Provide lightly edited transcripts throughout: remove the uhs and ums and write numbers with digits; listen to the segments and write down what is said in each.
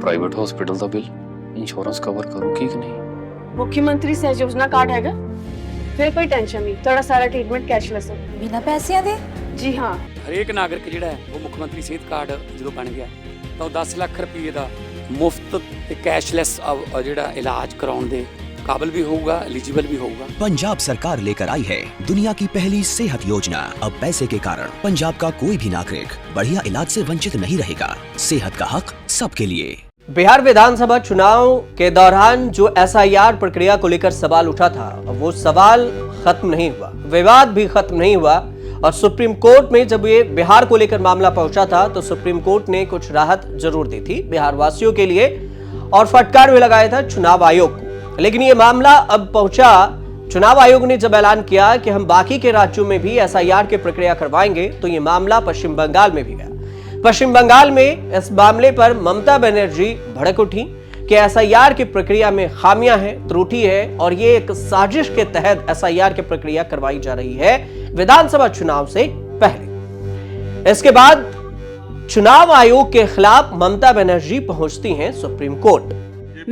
Private hospital का bill insurance cover करूगी कि नहीं? मुख्यमंत्री सहज योजना कार्ड हैगा, फिर कोई टेंशन नहीं, थोड़ा सारा ट्रीटमेंट कैशलेस है। बिना पैसिਆਂ ਦੇ? जी हाँ। ਹਰੇਕ ਨਾਗਰਿਕ ਜਿਹੜਾ ਹੈ ਉਹ ਮੁੱਖ ਮੰਤਰੀ ਸਿਹਤ ਕਾਰਡ ਜਦੋਂ ਬਣ ਗਿਆ ਤਾਂ ਉਹ 10 ਲੱਖ ਰੁਪਏ ਦਾ ਮੁਫਤ ਤੇ ਕੈਸ਼ਲੈਸ ਜਿਹੜਾ ਇਲਾਜ ਕਰਾਉਣ ਦੇ काबिल भी होगा, एलिजिबल भी होगा। पंजाब सरकार लेकर आई है दुनिया की पहली सेहत योजना। अब पैसे के कारण पंजाब का कोई भी नागरिक बढ़िया इलाज से वंचित नहीं रहेगा। सेहत का हक सबके लिए। बिहार विधानसभा चुनाव के दौरान जो SIR प्रक्रिया को लेकर सवाल उठा था, वो सवाल खत्म नहीं हुआ, विवाद भी खत्म नहीं हुआ। और सुप्रीम कोर्ट में जब ये बिहार को लेकर मामला पहुंचा था तो सुप्रीम कोर्ट ने कुछ राहत जरूर दी थी बिहार वासियों के लिए और फटकार भी लगाया था चुनाव आयोग को। लेकिन ये मामला अब पहुंचा, चुनाव आयोग ने जब ऐलान किया कि हम बाकी के राज्यों में भी SIR की प्रक्रिया करवाएंगे, तो ये मामला पश्चिम बंगाल में भी गया। पश्चिम बंगाल में इस मामले पर ममता बनर्जी भड़क उठी कि SIR की प्रक्रिया में खामियां हैं, त्रुटि है और ये एक साजिश के तहत SIR की प्रक्रिया करवाई जा रही है विधानसभा चुनाव से पहले। इसके बाद चुनाव आयोग के खिलाफ ममता बनर्जी पहुंचती हैं supreme court.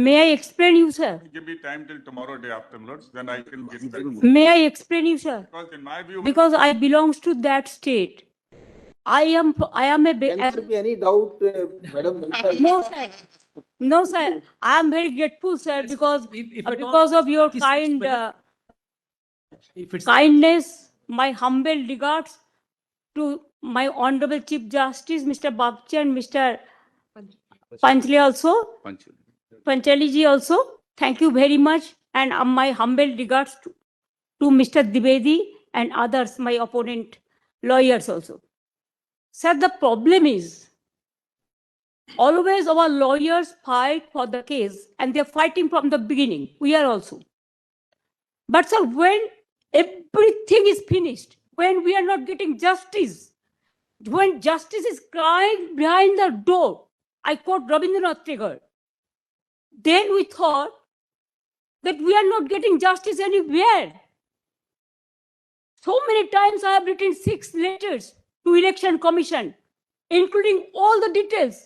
May I explain you, sir? Give me time till tomorrow day afterwards, then I can get back. May I explain you, sir? Because in my view, Because I belongs to that state. I am a Can there be any doubt, madam? no, sir. No, sir. I am very grateful, sir, because of your kindness. My humble regards to my honorable Chief Justice, Mr. Babchi and Mr. Panchali also. Panchali ji also, thank you very much, and my humble regards to Mr. Dwivedi and others, my opponent lawyers also. Sir, the problem is always our lawyers fight for the case and they're fighting from the beginning. We are also. But sir, when everything is finished, when we are not getting justice, when justice is crying behind the door, I quote Rabindranath Tagore, then we thought that we are not getting justice anywhere. So many times I have written 6 letters to Election Commission, including all the details,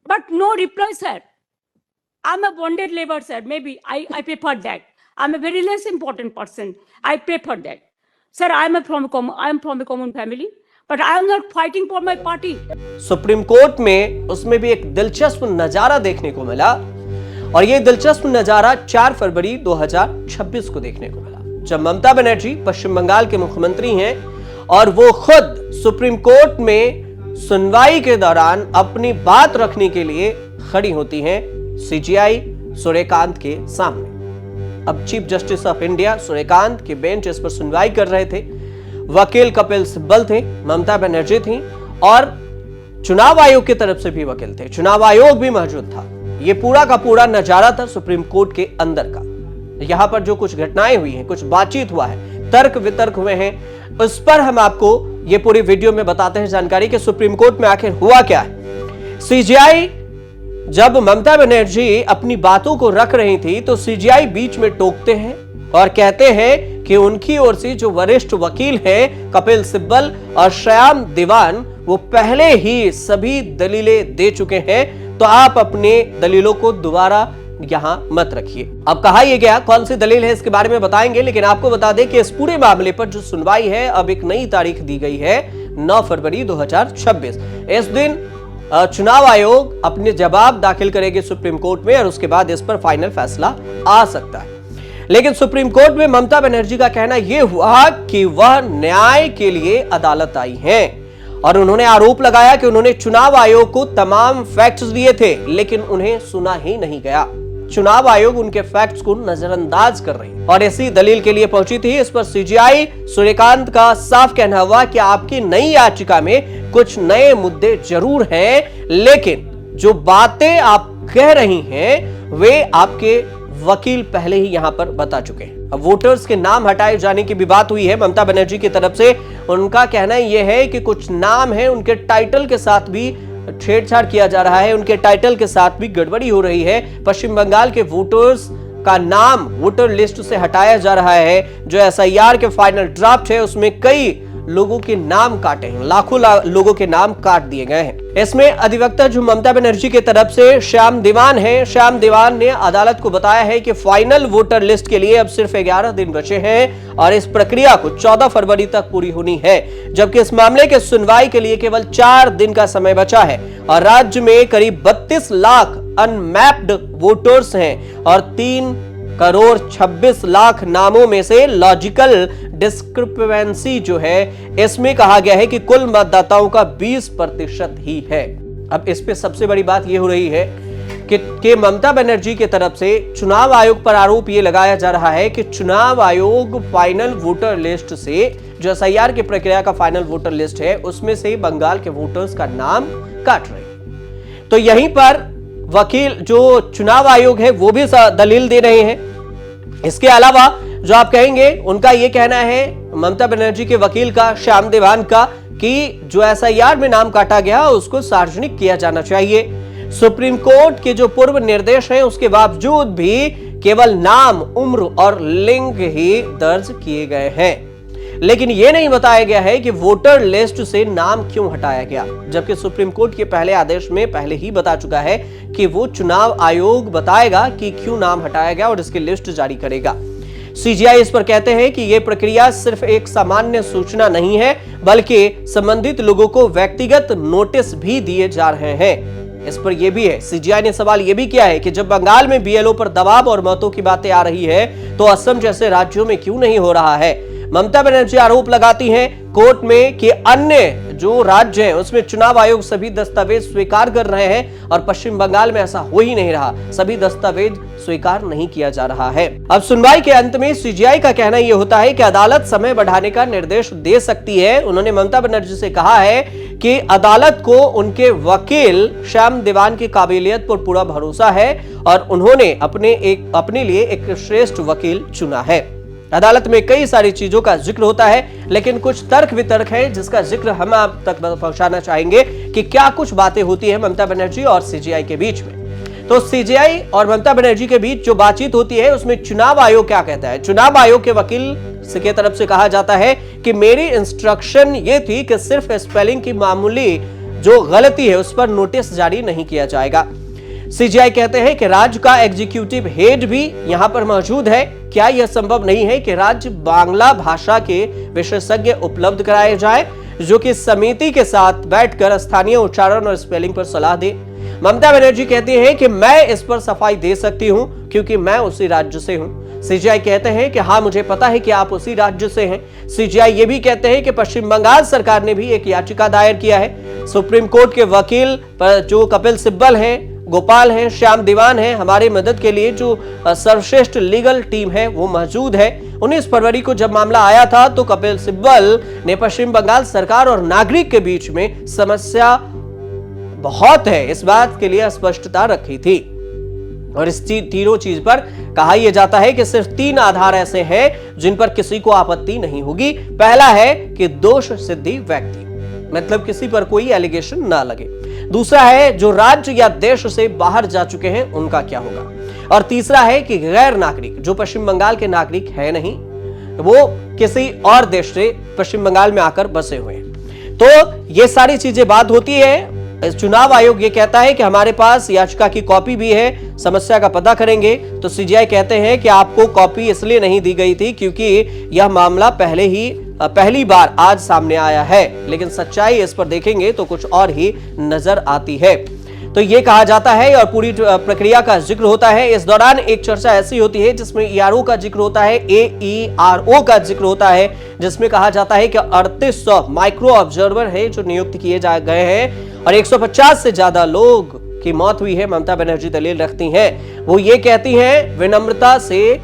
but no reply, sir. I'm a bonded labor, sir. Maybe I prefer that. I'm a very less important person. I prefer that. Sir, I am from a common family, but I am not fighting for my party. Supreme court में उसमें भी एक दिलचस्प नजारा देखने को मिला और ये दिलचस्प नजारा 4 फरवरी 2026 को देखने को मिला, जब ममता बनर्जी पश्चिम बंगाल के मुख्यमंत्री हैं और वो खुद सुप्रीम कोर्ट में सुनवाई के दौरान अपनी बात रखने के लिए खड़ी होती हैं CJI सूर्यकांत के सामने। अब chief justice of India Suryakant के बेंच इस पर सुनवाई कर रहे थे, वकील कपिल सिब्बल थे, ममता बनर्जी थी और चुनाव आयोग की तरफ से भी वकील थे, चुनाव आयोग भी मौजूद था। ये पूरा का पूरा नजारा था सुप्रीम कोर्ट के अंदर का। यहां पर जो कुछ घटनाएं हुई हैं, कुछ बातचीत हुआ है, तर्क वितर्क हुए हैं, उस पर हम आपको ये पूरी वीडियो में बताते हैं जानकारी कि सुप्रीम कोर्ट में आखिर हुआ क्या है। CJI जब ममता बनर्जी अपनी बातों को रख रही थी तो CJI बीच में टोकते हैं और कहते हैं कि उनकी ओर से जो वरिष्ठ वकील हैं कपिल सिब्बल और श्याम दीवान, वो पहले ही सभी दलीलें दे चुके हैं, तो आप अपने दलीलों को दोबारा यहां मत रखिए। अब कहा यह गया, कौन सी दलील है इसके बारे में बताएंगे, लेकिन आपको बता दें कि इस पूरे मामले पर जो सुनवाई है अब एक नई तारीख दी गई है 9 फरवरी 2026। इस दिन चुनाव आयोग अपने जवाब दाखिल करेगी सुप्रीम कोर्ट में और उसके बाद इस पर फाइनल फैसला आ सकता है। लेकिन सुप्रीम कोर्ट में ममता बनर्जी का कहना यह हुआ कि वह न्याय के लिए अदालत आई हैं और उन्होंने आरोप लगाया कि उन्होंने चुनाव आयोग को तमाम फैक्ट्स दिए थे लेकिन उन्हें सुना ही नहीं गया। चुनाव आयोग उनके फैक्ट्स को नजरअंदाज कर रही और इसी दलील के लिए पहुंची थी। इस पर CJI सूर्यकांत का साफ कहना हुआ कि आपकी नई याचिका में कुछ नए मुद्दे जरूर हैं, लेकिन जो बातें आप कह रही हैं वे आपके वकील पहले ही यहां पर बता चुके हैं। अब वोटर्स के नाम हटाए जाने की भी बात हुई है ममता बनर्जी की तरफ से। उनका कहना यह है कि कुछ नाम है उनके टाइटल के साथ भी छेड़छाड़ किया जा रहा है, उनके टाइटल के साथ भी गड़बड़ी हो रही है। पश्चिम बंगाल के वोटर्स का नाम वोटर लिस्ट से हटाया जा रहा है। जो SIR के फाइनल ड्राफ्ट है उसमें कई लोगों के नाम काटे हैं, लाखों लोगों के नाम काट दिए गए हैं। इसमें अधिवक्ता जो ममता बनर्जी की तरफ से श्याम दीवान है, श्याम दीवान ने अदालत को बताया है कि फाइनल वोटर लिस्ट के लिए अब सिर्फ 11 दिन बचे हैं और इस प्रक्रिया को 14 फरवरी तक पूरी होनी है, जबकि इस मामले के सुनवाई के लिए केवल 4 दिन का समय बचा है और राज्य में करीब 32 लाख अनमैप्ड वोटर्स हैं और 3,26,00,000 नामों में से लॉजिकल डिस्क्रिपेंसी जो है इसमें कहा गया है कि कुल मतदाताओं का 20% ही है। अब इस पे सबसे बड़ी बात यह हो रही है कि ममता बनर्जी की तरफ से चुनाव आयोग पर आरोप यह लगाया जा रहा है कि चुनाव आयोग फाइनल वोटर लिस्ट से, जो SIR की प्रक्रिया का फाइनल वोटर लिस्ट है, उसमें से बंगाल के वोटर्स का नाम काट रहे हैं। तो यहीं पर वकील जो चुनाव आयोग है वो भी दलील दे रहे हैं। इसके अलावा जो आप कहेंगे, उनका यह कहना है ममता बनर्जी के वकील का, श्याम दीवान का, कि जो SIR में नाम काटा गया उसको सार्वजनिक किया जाना चाहिए। सुप्रीम कोर्ट के जो पूर्व निर्देश हैं उसके बावजूद भी केवल नाम, उम्र और लिंग ही दर्ज किए गए हैं, लेकिन यह नहीं बताया गया है कि वोटर लिस्ट से नाम क्यों हटाया गया, जबकि सुप्रीम कोर्ट के पहले आदेश में पहले ही बता चुका है कि वो चुनाव आयोग बताएगा कि क्यों नाम हटाया गया और इसकी लिस्ट जारी करेगा। CGI इस पर कहते हैं कि यह प्रक्रिया सिर्फ एक सामान्य सूचना नहीं है, बल्कि संबंधित लोगों को व्यक्तिगत नोटिस भी दिए जा रहे हैं। इस पर यह भी है, CGI ने सवाल यह भी किया है कि जब बंगाल में BLO पर दबाव और मतों की बातें आ रही है तो असम जैसे राज्यों में क्यों नहीं हो रहा है। ममता बनर्जी आरोप लगाती हैं कोर्ट में कि अन्य जो राज्य हैं उसमें चुनाव आयोग सभी दस्तावेज स्वीकार कर रहे हैं और पश्चिम बंगाल में ऐसा हो ही नहीं रहा, सभी दस्तावेज स्वीकार नहीं किया जा रहा है। अब सुनवाई के अंत में CGI का कहना यह होता है कि अदालत समय बढ़ाने का निर्देश दे सकती है। उन्होंने ममता बनर्जी से कहा है कि अदालत को उनके वकील श्याम दीवान की काबिलियत पर पूरा भरोसा है और उन्होंने अपने लिए एक श्रेष्ठ वकील चुना है। अदालत में कई सारी चीजों का जिक्र होता है, लेकिन कुछ तर्क वितर्क है जिसका जिक्र हम आप तक पहुंचाना चाहेंगे कि क्या कुछ बातें होती है ममता बनर्जी और CGI के बीच में। तो CGI और ममता बनर्जी के बीच जो बातचीत होती है उसमें चुनाव आयोग क्या कहता है। चुनाव आयोग के वकील की तरफ से कहा जाता है कि मेरी इंस्ट्रक्शन ये थी कि सिर्फ स्पेलिंग की मामूली जो गलती है उस पर नोटिस जारी नहीं किया जाएगा। CGI कहते हैं कि राज्य का एग्जीक्यूटिव हेड भी यहां पर मौजूद है। क्या यह संभव नहीं है कि राज्य बांग्ला भाषा के विशेषज्ञ उपलब्ध कराए जाए जो कि समिति के साथ बैठकर स्थानीय उच्चारण और स्पेलिंग पर सलाह दे। ममता बनर्जी कहती हैं कि मैं इस पर सफाई दे सकती हूं क्योंकि मैं उसी राज्य से हूं। CGI कहते हैं कि हाँ, मुझे पता है कि आप उसी राज्य से हैं। CGI ये भी कहते हैं कि पश्चिम बंगाल सरकार ने भी एक याचिका दायर किया है। सुप्रीम कोर्ट के वकील पर जो कपिल सिब्बल हैं, गोपाल हैं, श्याम दीवान हैं, हमारी मदद के लिए जो सर्वश्रेष्ठ लीगल टीम है वो मौजूद है। 19 फरवरी को जब मामला आया था तो कपिल सिब्बल ने पश्चिम बंगाल सरकार और नागरिक के बीच में समस्या बहुत है इस बात के लिए स्पष्टता रखी थी और इस तीनों चीज पर कहा यह जाता है कि सिर्फ 3 आधार ऐसे हैं जिन पर किसी को आपत्ति नहीं होगी। पहला है कि दोष सिद्धि व्यक्ति, मतलब किसी पर कोई एलिगेशन ना लगे। दूसरा है जो राज्य या देश से बाहर जा चुके हैं उनका क्या होगा, और तीसरा है कि गैर नागरिक जो पश्चिम बंगाल के नागरिक है नहीं, वो किसी और देश से पश्चिम बंगाल में आकर बसे हुए हैं। तो ये सारी चीजें बात होती है। चुनाव आयोग ये कहता है कि हमारे पास याचिका की कॉपी भी है, समस्या का पता करेंगे। तो CGI कहते हैं कि आपको कॉपी इसलिए नहीं दी गई थी क्योंकि यह मामला पहली बार आज सामने आया है, लेकिन सच्चाई इस पर देखेंगे तो कुछ और ही नजर आती है। तो ये कहा जाता है और पूरी प्रक्रिया का जिक्र होता है। इस दौरान एक चर्चा ऐसी होती है जिसमें ERO का जिक्र होता है, AERO का जिक्र होता है, जिसमें कहा जाता है कि 3800 माइक्रो ऑब्जर्वर है जो नियुक्त किए गए हैं और 150 से ज्यादा लोग की मौत हुई है। ममता बनर्जी दलील रखती हैं, वो ये कहती हैं विनम्रता से,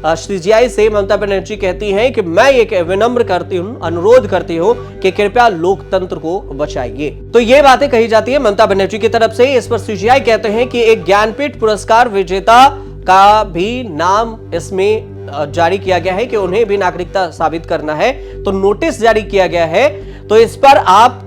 CGI से ममता बनर्जी कहती हैं कि मैं ये विनम्र करती हूं, अनुरोध करती हूं कि कृपया लोकतंत्र को बचाइए। तो ये बातें कही जाती है ममता बनर्जी की तरफ से। इस पर CGI कहते हैं कि एक ज्ञानपीठ पुरस्कार विजेता का भी नाम इसमें जारी किया गया है कि उन्हें भी नागरिकता साबित करना है, तो नोटिस जारी किया गया है। तो इस पर आप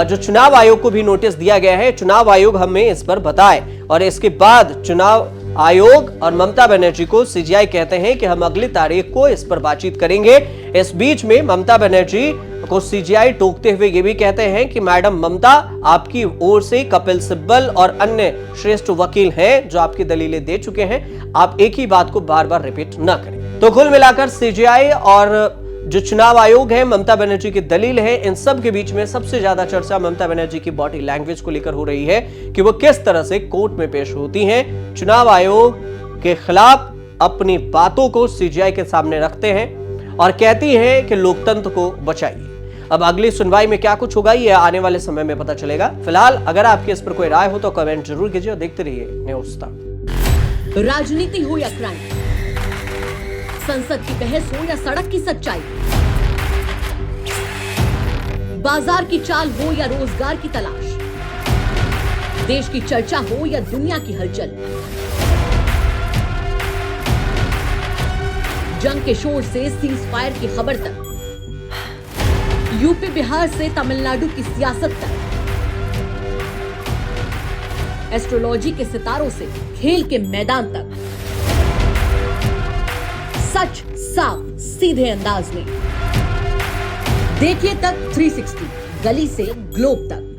जो चुनाव आयोग को भी नोटिस दिया गया है, चुनाव आयोग हमें इस पर बताए। और इसके बाद चुनाव आयोग और ममता बनर्जी को CGI कहते हैं कि हम अगली तारीख को इस पर बातचीत करेंगे। इस बीच में ममता बनर्जी को सीजीआई टोकते हुए ये भी कहते हैं कि मैडम ममता, आपकी ओर से कपिल सिब्बल और अन्य श्रेष्ठ वकील हैं जो आपकी दलीलें दे चुके हैं, आप एक ही बात को बार बार रिपीट ना करें। तो कुल मिलाकर सीजीआई और जो चुनाव आयोग है, ममता बनर्जी की दलील है, इन सब के बीच में सबसे ज्यादा चर्चा ममता बनर्जी की बॉडी लैंग्वेज को लेकर हो रही है कि वो किस तरह से कोर्ट में पेश होती हैं, चुनाव आयोग के खिलाफ अपनी बातों को सीजीआई के सामने रखते हैं और कहती हैं कि लोकतंत्र को बचाइए। अब अगली सुनवाई में क्या कुछ होगा ये आने वाले समय में पता चलेगा। फिलहाल अगर आपकी इस पर कोई राय हो तो कमेंट जरूर कीजिए और देखते रहिए न्यूज़ तक। राजनीति हो या क्राइम, संसद की बहस हो या सड़क की सच्चाई, बाजार की चाल हो या रोजगार की तलाश, देश की चर्चा हो या दुनिया की हलचल, जंग के शोर से सीज फायर की खबर तक, यूपी बिहार से तमिलनाडु की सियासत तक, एस्ट्रोलॉजी के सितारों से खेल के मैदान तक, सच साफ सीधे अंदाज में देखिए तक 360, गली से ग्लोब तक।